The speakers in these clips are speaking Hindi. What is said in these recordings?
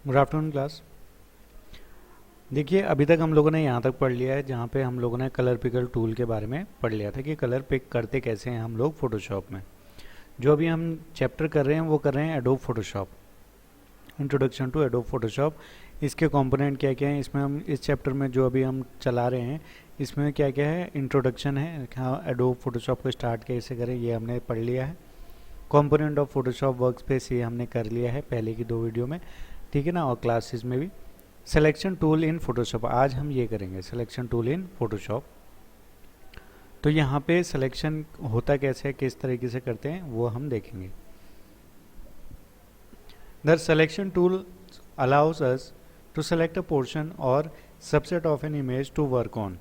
Good afternoon class. देखिए अभी तक हम लोगों ने यहाँ तक पढ़ लिया है जहाँ पे हम लोगों ने कलर पिकर टूल के बारे में पढ़ लिया था कि कलर पिक करते कैसे हैं हम लोग फोटोशॉप में। जो अभी हम चैप्टर कर रहे हैं वो कर रहे हैं Adobe Photoshop, introduction to Adobe Photoshop. इसके कंपोनेंट क्या क्या हैं, इसमें हम इस चैप्टर में जो अभी हम चला रहे हैं इसमें क्या क्या है, इंट्रोडक्शन है, हाँ एडोब फोटोशॉप को स्टार्ट कैसे करें ये हमने पढ़ लिया है। कंपोनेंट ऑफ फोटोशॉप वर्कस्पेस ये हमने कर लिया है पहले की 2 वीडियो में, ठीक है ना, और क्लासेस में भी। सिलेक्शन टूल इन फोटोशॉप आज हम ये करेंगे, सिलेक्शन टूल इन फोटोशॉप। तो यहाँ पे सिलेक्शन होता कैसे है, किस तरीके से करते हैं वो हम देखेंगे। The selection tool allows us to select a portion or subset of an image to work on.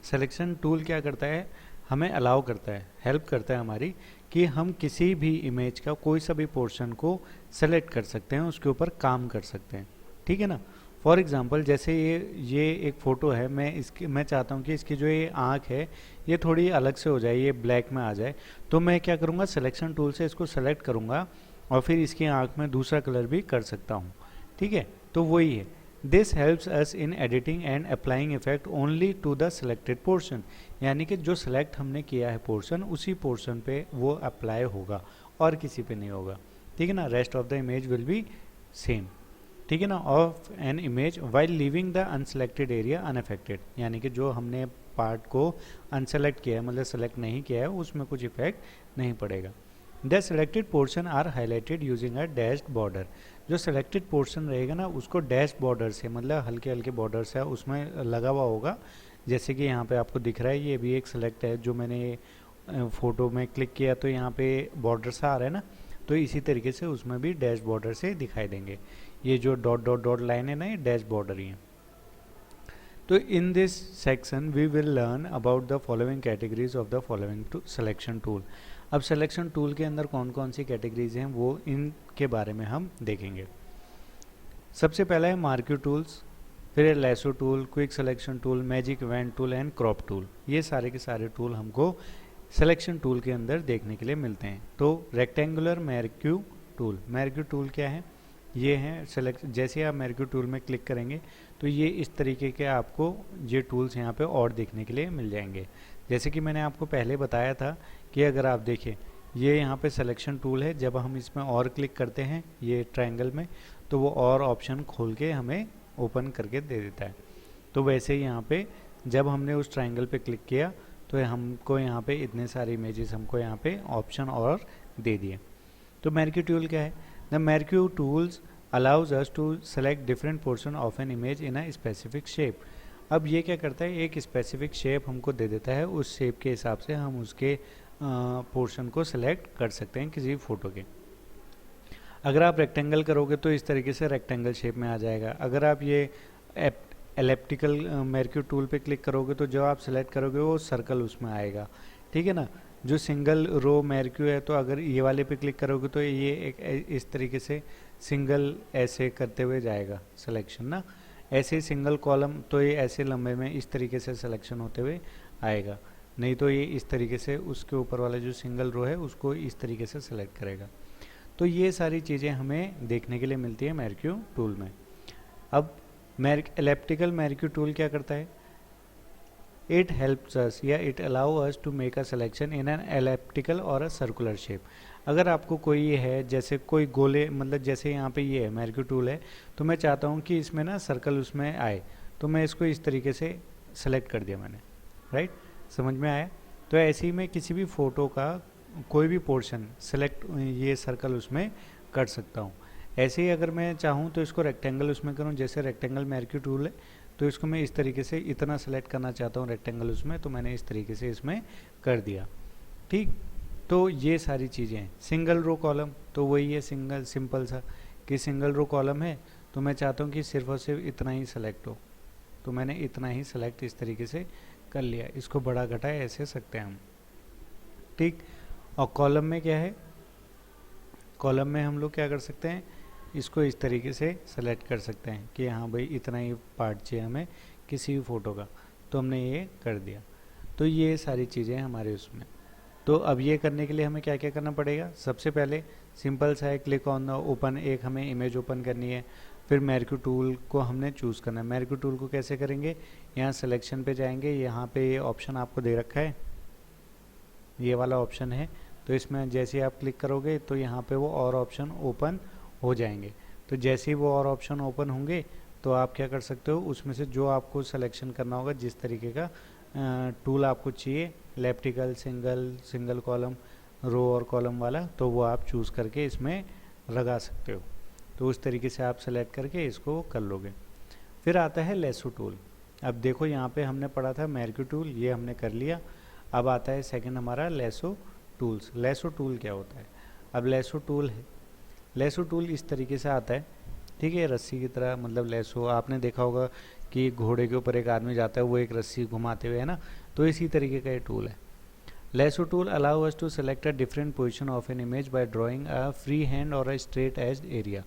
Selection tool क्या करता है, हमें अलाउ करता है, हेल्प करता है हमारी कि हम किसी भी इमेज का कोई सा भी पोर्शन को सेलेक्ट कर सकते हैं, उसके ऊपर काम कर सकते हैं, ठीक है ना। फॉर एग्जांपल जैसे ये एक फ़ोटो है, मैं चाहता हूँ कि इसकी जो ये आँख है ये थोड़ी अलग से हो जाए, ये ब्लैक में आ जाए। तो मैं क्या करूँगा, सिलेक्शन टूल से इसको सेलेक्ट करूँगा और फिर इसकी आँख में दूसरा कलर भी कर सकता हूँ, ठीक है। तो वही है, this helps us in editing and applying effect only to the selected portion. यानी कि जो सिलेक्ट हमने किया है पोर्शन, उसी पोर्शन पे वो अप्लाई होगा और किसी पे नहीं होगा, ठीक है ना। Rest of the image will be same, ठीक है ना, of an image while leaving the unselected area unaffected. यानी कि जो हमने पार्ट को अनसेलेक्ट किया है, मतलब सेलेक्ट नहीं किया है, उसमें कुछ इफेक्ट नहीं पड़ेगा। The selected portion are highlighted using a dashed border. जो सेलेक्टेड पोर्शन रहेगा ना उसको डैश बॉर्डर से, मतलब हल्के हल्के बॉर्डर से उसमें लगा हुआ होगा। जैसे कि यहाँ पे आपको दिख रहा है, ये भी एक सेलेक्ट है, जो मैंने फ़ोटो में क्लिक किया तो यहाँ पे बॉर्डर सा आ रहा है ना, तो इसी तरीके से उसमें भी डैश बॉर्डर से दिखाई देंगे। ये जो डॉट डॉट डॉट लाइन है ना, ये डैश बॉर्डर ही है। तो in this section we will learn about the following categories of the following selection tool. अब सिलेक्शन टूल के अंदर कौन कौन सी कैटेगरीज हैं वो इनके बारे में हम देखेंगे। सबसे पहला है मार्क्यू टूल्स, फिर है lasso tool, quick selection tool, magic wand tool and crop tool. ये सारे के सारे टूल हमको सिलेक्शन टूल के अंदर देखने के लिए मिलते हैं। तो रेक्टेंगुलर मैर्क्यू टूल, मैर्क्यू टूल क्या है, ये है सेलेक्ट। जैसे आप मैर्क्यू टूल में क्लिक करेंगे तो ये इस तरीके के आपको ये टूल्स यहाँ पे और देखने के लिए मिल जाएंगे। जैसे कि मैंने आपको पहले बताया था कि अगर आप देखें ये यहाँ पे सिलेक्शन टूल है, जब हम इसमें और क्लिक करते हैं ये ट्रायंगल में तो वो और ऑप्शन खोल के हमें ओपन करके दे देता है। तो वैसे ही यहाँ पे जब हमने उस ट्रायंगल पे क्लिक किया तो हमको यहाँ पे इतने सारे इमेजेस हमको यहाँ पे ऑप्शन और दे दिए। तो मैर्क्यू टूल क्या है, the marquee tools allows us to select different portion of an image in a specific shape. अब ये क्या करता है, एक स्पेसिफिक शेप हमको दे देता है, उस शेप के हिसाब से हम उसके पोर्शन को सिलेक्ट कर सकते हैं किसी फ़ोटो के। अगर आप रेक्टेंगल करोगे तो इस तरीके से रेक्टेंगल शेप में आ जाएगा। अगर आप ये एलिप्टिकल मैर्क्यू टूल पे क्लिक करोगे तो जो आप सेलेक्ट करोगे वो सर्कल उसमें आएगा, ठीक है ना। जो सिंगल रो मैर्क्यू है तो अगर ये वाले पे क्लिक करोगे तो ये एक इस तरीके से सिंगल ऐसे करते हुए जाएगा सिलेक्शन ना। ऐसे सिंगल कॉलम तो ये ऐसे लंबे में इस तरीके से सिलेक्शन होते हुए आएगा, नहीं तो ये इस तरीके से उसके ऊपर वाला जो सिंगल रो है उसको इस तरीके से सिलेक्ट करेगा। तो ये सारी चीज़ें हमें देखने के लिए मिलती है मैर्क्यू टूल में। अब एलिप्टिकल मैर्क्यू टूल क्या करता है, इट हेल्प्स अस या it allow us to make a selection in an elliptical और अ सर्कुलर शेप। अगर आपको कोई ये है जैसे कोई गोले, मतलब जैसे यहाँ पे ये है मैर्क्यू टूल है, तो मैं चाहता हूँ कि इसमें ना सर्कल उसमें आए, तो मैं इसको इस तरीके से सेलेक्ट कर दिया मैंने, राइट, समझ में आया। तो ऐसे ही मैं किसी भी फ़ोटो का कोई भी पोर्शन सेलेक्ट ये सर्कल उसमें कर सकता हूँ। ऐसे ही अगर मैं चाहूँ तो इसको रेक्टेंगल उसमें करूँ, जैसे रेक्टेंगल मैर्क्यू टूल है तो इसको मैं इस तरीके से इतना सेलेक्ट करना चाहता हूँ रेक्टेंगल उसमें, तो मैंने इस तरीके से इसमें कर दिया, ठीक। तो ये सारी चीज़ें हैं। सिंगल रो कॉलम तो वही है, सिंगल सिंपल सा कि सिंगल रो कॉलम है तो मैं चाहता हूँ कि सिर्फ और सिर्फ इतना ही सेलेक्ट हो, तो मैंने इतना ही सेलेक्ट इस तरीके से कर लिया। इसको बड़ा घटा ऐसे सकते हैं हम, ठीक। और कॉलम में क्या है, कॉलम में हम लोग क्या कर सकते हैं, इसको इस तरीके से सेलेक्ट कर सकते हैं कि हाँ भाई इतना ही पार्ट चाहिए हमें किसी भी फ़ोटो का, तो हमने ये कर दिया। तो ये सारी चीज़ें हमारे उसमें, तो अब ये करने के लिए हमें क्या क्या करना पड़ेगा, सबसे पहले सिंपल सा है, क्लिक ऑन द ओपन, एक हमें इमेज ओपन करनी है। फिर मेरक्यू टूल को हमने चूज़ करना है। मेरक्यू टूल को कैसे करेंगे, यहाँ सिलेक्शन पे जाएंगे, यहाँ पे ये ऑप्शन आपको दे रखा है, ये वाला ऑप्शन है। तो इसमें जैसे ही आप क्लिक करोगे तो यहाँ पे वो और ऑप्शन ओपन हो जाएंगे। तो जैसे ही वो और ऑप्शन ओपन होंगे तो आप क्या कर सकते हो, उसमें से जो आपको सिलेक्शन करना होगा, जिस तरीके का टूल आपको चाहिए, इलेप्टिकल, सिंगल कॉलम, रो और कॉलम वाला, तो वो आप चूज़ करके इसमें लगा सकते हो। तो उस तरीके से आप सेलेक्ट करके इसको कर लोगे। फिर आता है लेसो टूल। अब देखो यहाँ पे हमने पढ़ा था मेरक्यू टूल, ये हमने कर लिया। अब आता है सेकंड हमारा लेसो टूल्स। लेसो टूल क्या होता है, अब लेसो टूल है, लेसो टूल इस तरीके से आता है, ठीक है, रस्सी की तरह, मतलब लेसो आपने देखा होगा कि घोड़े के ऊपर एक आदमी जाता है, वो एक रस्सी घुमाते हुए, है ना, तो इसी तरीके का ये टूल है। Lasso tool allow us to select a different position of an image by drawing a free hand or a straight edge area.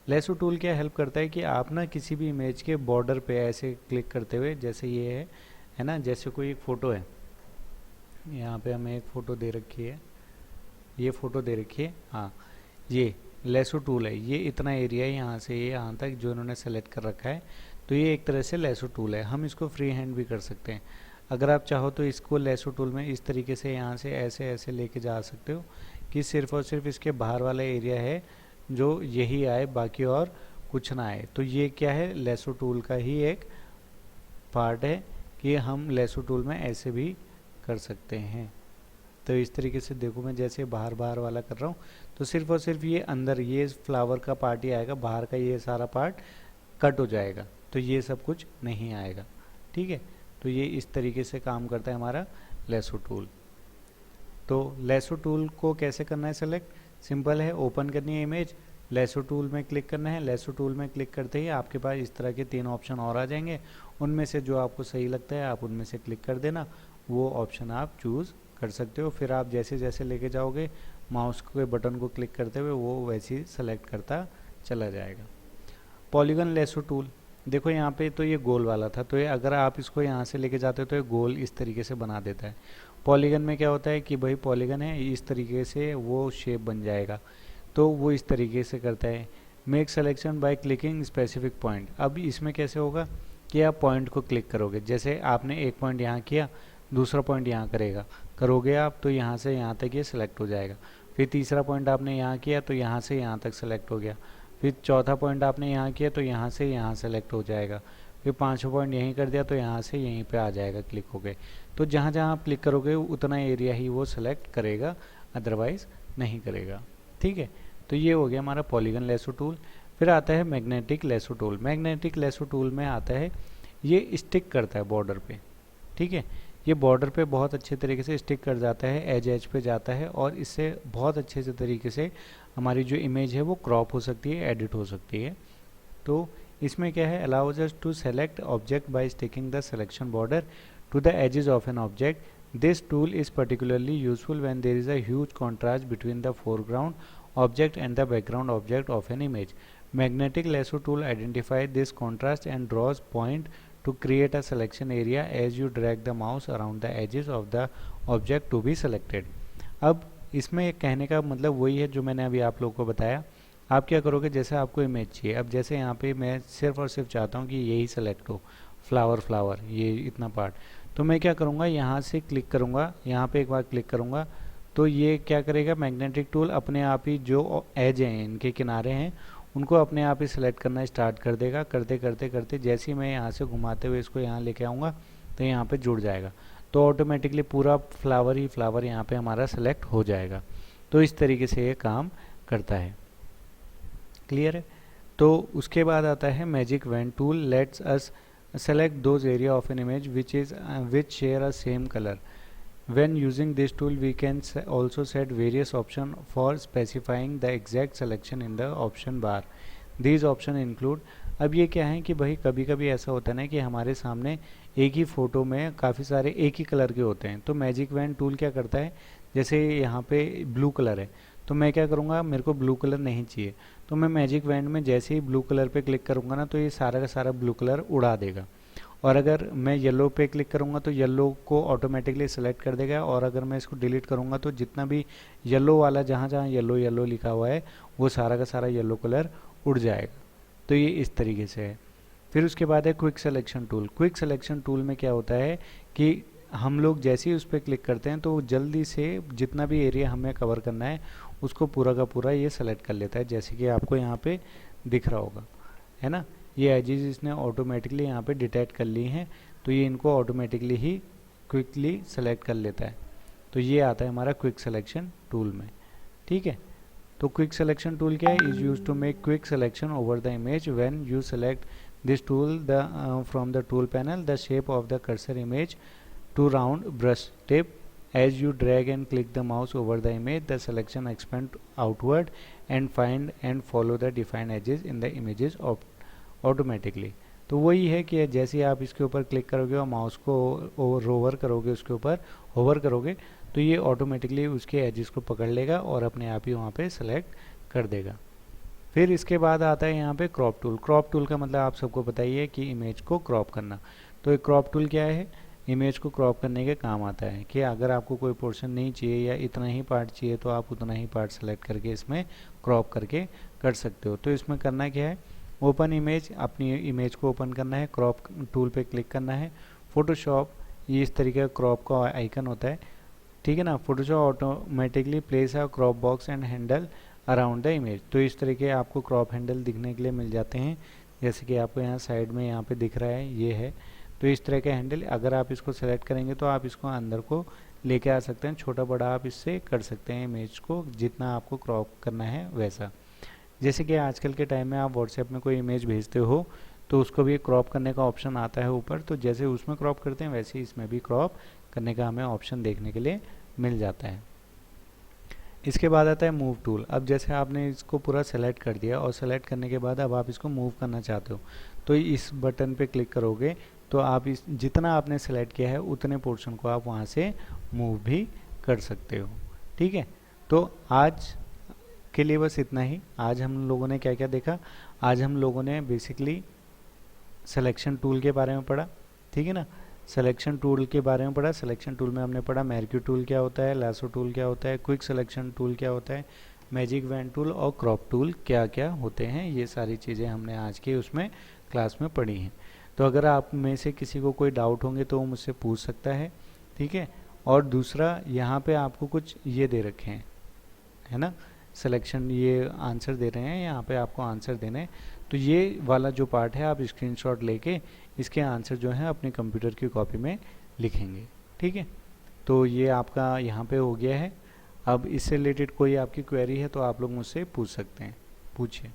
Lasso tool क्या हेल्प करता है कि आप ना किसी भी इमेज के बॉर्डर पे ऐसे क्लिक करते हुए, जैसे ये है ना, जैसे कोई एक फ़ोटो है, यहाँ पे हमें एक फ़ोटो दे रखी है, ये फ़ोटो दे रखी है, हाँ, ये लेसो टूल है, ये इतना एरिया है यहाँ से ये यहाँ तक जो इन्होंने सेलेक्ट कर रखा है, तो ये एक तरह से लेसो टूल है। हम इसको फ्री हैंड भी कर सकते हैं। अगर आप चाहो तो इसको लेसो टूल में इस तरीके से यहाँ से ऐसे ऐसे लेके जा सकते हो कि सिर्फ और सिर्फ इसके बाहर वाला एरिया है जो यही आए, बाकी और कुछ ना आए। तो ये क्या है, लेसो टूल का ही एक पार्ट है कि हम लेसो टूल में ऐसे भी कर सकते हैं। तो इस तरीके से देखो, मैं जैसे बाहर बाहर वाला कर रहा हूँ तो सिर्फ और सिर्फ ये अंदर ये फ्लावर का पार्ट ही आएगा, बाहर का ये सारा पार्ट कट हो जाएगा, तो ये सब कुछ नहीं आएगा, ठीक है। तो ये इस तरीके से काम करता है हमारा लेसो टूल। तो लेसो टूल को कैसे करना है सेलेक्ट, सिंपल है, ओपन करनी है इमेज, लेसो टूल में क्लिक करना है। लेसो टूल में क्लिक करते ही आपके पास इस तरह के 3 ऑप्शन और आ जाएंगे, उनमें से जो आपको सही लगता है आप उनमें से क्लिक कर देना, वो ऑप्शन आप चूज़ कर सकते हो। फिर आप जैसे जैसे लेके जाओगे माउस के बटन को क्लिक करते हुए वो वैसे ही सेलेक्ट करता चला जाएगा। पॉलीगन लेसो टूल, देखो यहाँ पे तो ये गोल वाला था, तो ये अगर आप इसको यहाँ से लेके जाते हो तो ये गोल इस तरीके से बना देता है। पॉलीगन में क्या होता है कि भाई पॉलीगन है, इस तरीके से वो शेप बन जाएगा, तो वो इस तरीके से करता है। Make selection by clicking specific point, अब इसमें कैसे होगा कि आप पॉइंट को क्लिक करोगे, जैसे आपने एक पॉइंट यहाँ किया, दूसरा पॉइंट यहाँ करोगे आप, तो यहाँ से यहाँ तक ये सिलेक्ट हो जाएगा। फिर तीसरा पॉइंट आपने यहाँ किया तो यहाँ से यहाँ तक सेलेक्ट हो गया। फिर चौथा पॉइंट आपने यहाँ किया तो यहाँ से यहाँ सेलेक्ट हो जाएगा। फिर 5वां पॉइंट यहीं कर दिया तो यहाँ से यहीं पे आ जाएगा क्लिक हो गए। तो जहाँ जहाँ आप क्लिक करोगे उतना एरिया ही वो सेलेक्ट करेगा, अदरवाइज नहीं करेगा, ठीक है। तो ये हो गया हमारा पॉलीगन लेसो टूल। फिर आता है magnetic lasso tool. Magnetic lasso tool में आता है ये स्टिक करता है बॉर्डर पे, ठीक है, ये बॉर्डर पे बहुत अच्छे तरीके से स्टिक कर जाता है, एज पे जाता है, और इससे बहुत अच्छे से तरीके से हमारी जो इमेज है वो क्रॉप हो सकती है, एडिट हो सकती है। तो इसमें क्या है, allows us to select object by sticking the selection border to the edges of an object. This tool is particularly useful when there is a huge contrast between the foreground object and the background object of an image. Magnetic lasso tool identifies this contrast and draws point to create a selection area as you drag the mouse around the edges of the object to be selected. अब इसमें कहने का मतलब वही है जो मैंने अभी आप लोगों को बताया। आप क्या करोगे, जैसे आपको इमेज चाहिए, अब जैसे यहाँ पे मैं सिर्फ और सिर्फ चाहता हूँ कि यही सेलेक्ट हो, फ्लावर ये इतना पार्ट, तो मैं क्या करूँगा, यहाँ से क्लिक करूँगा, यहाँ पे एक बार क्लिक करूँगा तो ये क्या करेगा, मैग्नेटिक टूल अपने आप ही जो एज हैं इनके किनारे हैं उनको अपने आप ही सेलेक्ट करना स्टार्ट कर देगा। करते करते करते जैसे ही मैं यहाँ से घुमाते हुए इसको यहाँ लेके आऊँगा तो यहाँ पे जुड़ जाएगा, तो ऑटोमेटिकली पूरा फ्लावर ही फ्लावर यहाँ पे हमारा सेलेक्ट हो जाएगा। तो इस तरीके से ये काम करता है, क्लियर है। तो उसके बाद आता है magic when tool. Let's us select those area of an image which share a same color. When using this tool we can also set various options for specifying the exact selection in the option bar. These options include, अब ये क्या है कि भाई कभी कभी ऐसा होता है ना कि हमारे सामने एक ही फ़ोटो में काफ़ी सारे एक ही कलर के होते हैं, तो मैजिक वैन टूल क्या करता है, जैसे यहाँ पे ब्लू कलर है तो मैं क्या करूँगा, मेरे को ब्लू कलर नहीं चाहिए, तो मैं मैजिक वैन में जैसे ही ब्लू कलर पे क्लिक करूँगा ना तो ये सारा का सारा ब्लू कलर उड़ा देगा। और अगर मैं येलो पे क्लिक करूँगा तो येलो को ऑटोमेटिकली सेलेक्ट कर देगा, और अगर मैं इसको डिलीट करूँगा तो जितना भी येलो वाला जहाँ जहाँ येलो येलो लिखा हुआ है वो सारा का सारा येलो कलर उड़ जाएगा। तो ये इस तरीके से है। फिर उसके बाद है quick selection tool. Quick selection tool में क्या होता है कि हम लोग जैसे ही उस पर क्लिक करते हैं तो जल्दी से जितना भी एरिया हमें कवर करना है उसको पूरा का पूरा ये सेलेक्ट कर लेता है, जैसे कि आपको यहाँ पे दिख रहा होगा, है ना। ये एजेस इसने ऑटोमेटिकली यहाँ पे डिटेक्ट कर ली हैं, तो ये इनको ऑटोमेटिकली ही क्विकली सेलेक्ट कर लेता है। तो ये आता है हमारा क्विक सिलेक्शन टूल में, ठीक है। तो क्विक सिलेक्शन टूल क्या है? Is use to make quick selection over the image when you select this tool from the tool panel the shape of the cursor image to round brush tip. As you drag and click the mouse over the image, the selection expand outward and find and follow the defined edges in the images automatically. तो वही है कि जैसे ही आप इसके ऊपर क्लिक करोगे और माउस को रोवर करोगे, उसके ऊपर होवर करोगे, तो ये ऑटोमेटिकली उसके एजेस को पकड़ लेगा और अपने आप ही वहाँ पे सेलेक्ट कर देगा। फिर इसके बाद आता है यहाँ पे क्रॉप टूल। क्रॉप टूल का मतलब आप सबको पता ही है कि इमेज को क्रॉप करना। तो एक क्रॉप टूल क्या है? इमेज को क्रॉप करने के काम आता है कि अगर आपको कोई पोर्शन नहीं चाहिए या इतना ही पार्ट चाहिए तो आप उतना ही पार्ट सेलेक्ट करके इसमें क्रॉप करके कर सकते हो। तो इसमें करना क्या है? ओपन इमेज, अपनी इमेज को ओपन करना है, क्रॉप टूल पे क्लिक करना है। फोटोशॉप, ये इस तरीके का क्रॉप का आइकन होता है, ठीक है ना। Photoshop automatically place a crop box and handle around the image. तो इस तरीके आपको क्रॉप हैंडल दिखने के लिए मिल जाते हैं, जैसे कि आपको यहाँ साइड में यहाँ पे दिख रहा है, ये है। तो इस तरह के हैंडल अगर आप इसको सेलेक्ट करेंगे तो आप इसको अंदर को लेके आ सकते हैं, छोटा बड़ा आप इससे कर सकते हैं इमेज को, जितना आपको क्रॉप करना है वैसा। जैसे कि आजकल के टाइम में आप व्हाट्सएप में कोई इमेज भेजते हो तो उसको भी क्रॉप करने का ऑप्शन आता है ऊपर, तो जैसे उसमें क्रॉप करते हैं वैसे ही इसमें भी क्रॉप करने का हमें ऑप्शन देखने के लिए मिल जाता है। इसके बाद आता है मूव टूल। अब जैसे आपने इसको पूरा सेलेक्ट कर दिया और सेलेक्ट करने के बाद अब आप इसको मूव करना चाहते हो तो इस बटन पे क्लिक करोगे तो आप इस जितना आपने सेलेक्ट किया है उतने पोर्शन को आप वहाँ से मूव भी कर सकते हो, ठीक है। तो आज के लिए बस इतना ही। आज हम लोगों ने क्या क्या देखा? आज हम लोगों ने बेसिकली सिलेक्शन टूल के बारे में पढ़ा, ठीक है ना। सिलेक्शन टूल के बारे में पढ़ा। सिलेक्शन टूल में हमने पढ़ा मैर्क्यू टूल क्या होता है, लासो टूल क्या होता है, क्विक सिलेक्शन टूल क्या होता है, मैजिक वैन टूल और क्रॉप टूल क्या क्या होते हैं। ये सारी चीज़ें हमने आज के उसमें क्लास में पढ़ी हैं। तो अगर आप में से किसी को कोई डाउट होंगे तो वो मुझसे पूछ सकता है, ठीक है। और दूसरा, यहाँ पे आपको कुछ ये दे रखे हैं, है ना, सिलेक्शन, ये आंसर दे रहे हैं, यहाँ पे आपको आंसर देने हैं। तो ये वाला जो पार्ट है आप स्क्रीनशॉट लेके इसके आंसर जो है अपने कंप्यूटर की कॉपी में लिखेंगे, ठीक है। तो ये आपका यहाँ पे हो गया है। अब इससे रिलेटेड कोई आपकी क्वेरी है तो आप लोग मुझसे पूछ सकते हैं, पूछिए।